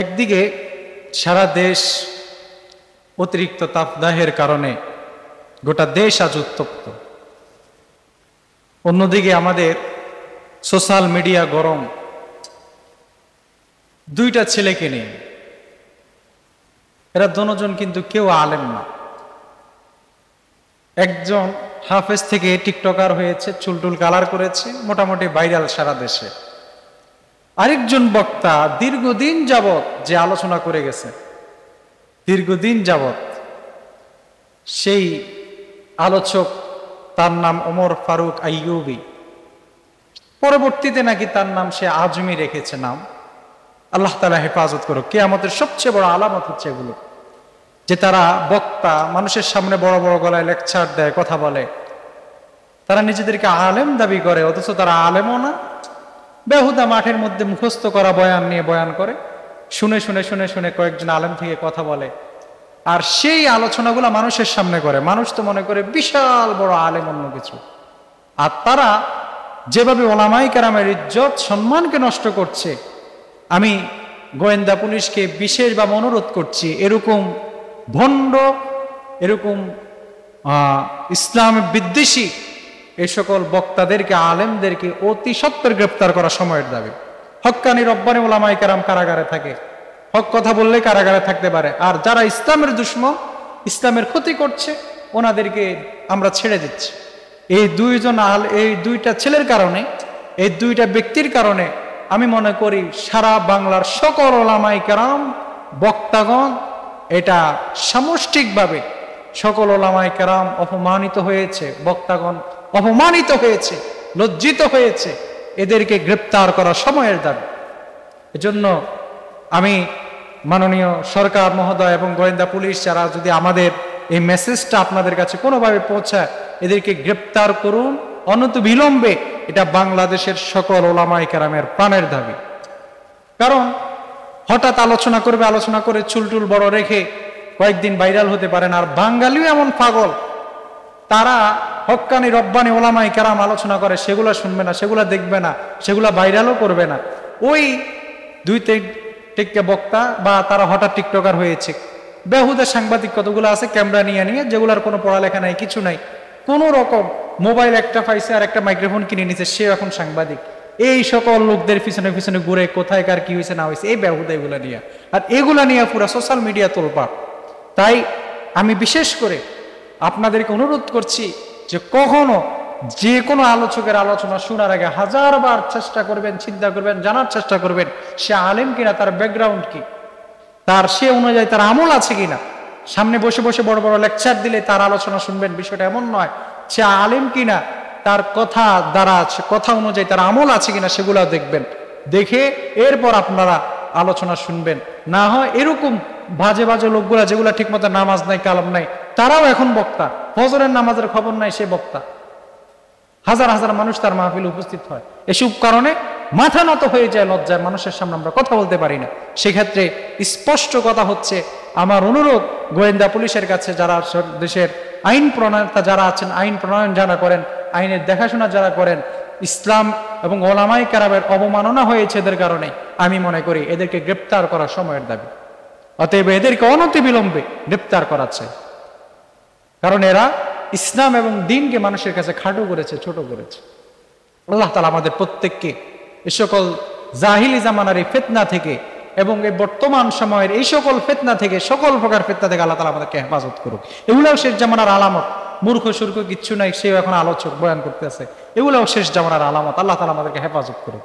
একদিকে সারা দেশ অতিরিক্ত তাপদাহের কারণে গোটা দেশ আজ উত্তপ্ত, অন্যদিকে আমাদের সোশ্যাল মিডিয়া গরম। দুইটা ছেলেকে নিয়ে, এরা দুজন কিন্তু কেউ আলেম না। একজন হাফেজ থেকে টিকটকার হয়েছে, চুলটুল কালার করেছে, মোটামুটি ভাইরাল সারা দেশে। আরেকজন বক্তা দীর্ঘদিন যাবৎ যে আলোচনা করে গেছে, দীর্ঘদিন যাবৎ সেই আলোচক, তার নাম ওমর ফারুক আইয়ুবী। পরবর্তীতে নাকি তার নাম সে আজমি রেখেছে নাম। আল্লাহ তাআলা হেফাজত করুক। কিয়ামতের সবচেয়ে বড় আলামত হচ্ছে এগুলো, যে তারা বক্তা, মানুষের সামনে বড় বড় গলায় লেকচার দেয়, কথা বলে, তারা নিজেদেরকে আলেম দাবি করে, অথচ তারা আলেমও না। বেহুদা মাঠের মধ্যে মুখস্থ করা বয়ান নিয়ে বয়ান করে, শুনে শুনে শুনে শুনে কয়েকজন আলেম থেকে কথা বলে, আর সেই আলোচনাগুলো মানুষের সামনে করে। মানুষ তো মনে করে বিশাল বড় আলেম অন্য কিছু। আর তারা যেভাবে ওলামায়ে কেরামের ইজ্জত সম্মানকে নষ্ট করছে, আমি গোয়েন্দা পুলিশকে বিশেষভাবে অনুরোধ করছি, এরকম ভণ্ড, এরকম ইসলাম বিদ্বেষী এই সকল বক্তাদেরকে, আলেমদেরকে অতি সত্বর গ্রেপ্তার করা সময়ের দাবি। হক্কানি রব্বানি ওলামায়ে কেরাম কারাগারে থাকে, হক কথা বললে কারাগারে থাকতে পারে, আর যারা ইসলামের দুশমন, ইসলামের ক্ষতি করছে, ওনাদেরকে আমরা ছেড়ে দিচ্ছি। এই দুইটা ছেলের কারণে, এই দুইটা ব্যক্তির কারণে আমি মনে করি সারা বাংলার সকল ওলামায়ে কেরাম, বক্তাগণ, এটা সামষ্টিকভাবে সকল ওলামায়ে কেরাম অপমানিত হয়েছে, বক্তাগণ অপমানিত হয়েছে, লজ্জিত হয়েছে। এদেরকে গ্রেপ্তার করা সময়ের দাবি। এজন্য আমি মাননীয় সরকার মহোদয় এবং গোয়েন্দা পুলিশ, যারা যদি আমাদের এই মেসেজটা আপনাদের কাছে কোনোভাবে পৌঁছায়, এদেরকে গ্রেপ্তার করুন অনতিবিলম্বে। এটা বাংলাদেশের সকল ওলামায়ে কেরামের প্রাণের দাবি। কারণ হঠাৎ আলোচনা করবে, আলোচনা করে চুলটুল বড় রেখে কয়েকদিন ভাইরাল হতে পারেন। আর বাঙালিও এমন পাগল, তারা হক্কানি রব্বানি ওলামায়ে কেরাম আলোচনা করে, সেগুলা শুনবে না, সেগুলা দেখবে না, সেগুলা ভাইরালও করবে না। ওই দুই টিকটকে বক্তা বা তারা হঠাৎ টিকটকার হয়েছে, বেহুদা সাংবাদিক কতগুলো আছে ক্যামেরা নিয়ে নিয়ে, যেগুলার কোনো পড়ালেখা নাই, কিছু নাই, কোনো রকম মোবাইল একটা পাইছে আর একটা মাইক্রোফোন কিনে নিছে, সে এখন সাংবাদিক। এই সকল লোকদের পিছনে পিছনে ঘুরে কোথায় কার কি হয়েছে না হয়েছে, এই বেহুদা এগুলা নিয়ে, আর এগুলা নিয়ে পুরো সোশ্যাল মিডিয়া তোলপাড়। তাই আমি বিশেষ করে আপনাদেরকে অনুরোধ করছি যে কখনো যে কোনো আলোচকের আলোচনা শোনার আগে হাজারবার চেষ্টা করবেন, চিন্তা করবেন, জানার চেষ্টা করবেন সে আলেম কিনা, তার ব্যাকগ্রাউন্ড কি, তার সে অনুযায়ী তার আমল আছে কিনা। সামনে বসে বসে বড় বড় লেকচার দিলে তার আলোচনা শুনবেন, বিষয়টা এমন নয়। সে আলেম কিনা, তার কথা দ্বারা, কথা অনুযায়ী তার আমল আছে কিনা, সেগুলো দেখবেন। দেখে এরপর আপনারা আলোচনা শুনবেন। না হয় এরকম বাজে বাজে লোকগুলা, যেগুলা ঠিক মতো নামাজ নাই, কালাম নাই, তারাও এখন বক্তা। ফজরের নামাজের খবর নাই, সে বক্তা। হাজার হাজার মানুষ তার মাহফিলে উপস্থিত হয়। এসব কারণে মাথা নত হয়ে যায় লজ্জায়, মানুষের সামনে আমরা কথা বলতে পারি না। সেক্ষেত্রে স্পষ্ট কথা হচ্ছে, আমার অনুরোধ গোয়েন্দা পুলিশের কাছে, যারা দেশের আইন প্রণয়তা যারা আছেন, আইন প্রণয়ন যারা করেন, আইনের দেখাশোনা যারা করেন, ইসলাম এবং ওলামায়ে কেরামের অবমাননা হয়েছে এদের কারণে, আমি মনে করি এদেরকে গ্রেপ্তার করার সময়ের দাবি। অতএব এদেরকে অনতিবিলম্বে গ্রেপ্তার করা চাই। কারণ এরা ইসলাম এবং দ্বীনকে মানুষের কাছে খাটো করেছে, ছোট করেছে। আল্লাহ তাআলা আমাদের প্রত্যেককে এ সকল জাহিলি জামানার এই ফিতনা থেকে এবং এই বর্তমান সময়ের এই সকল ফিতনা থেকে, সকল প্রকার ফিতনা থেকে আল্লাহ তাআলা আমাদেরকে হেফাজত করুক। এগুলোও শেষ জামানার আলামত। মূর্খ সুর্খ কিচ্ছু নাই, সেও এখন আলোচক বয়ান করতেছে, এগুলোও শেষ জামানার আলামত। আল্লাহ তাআলা আমাদেরকে হেফাজত করুক।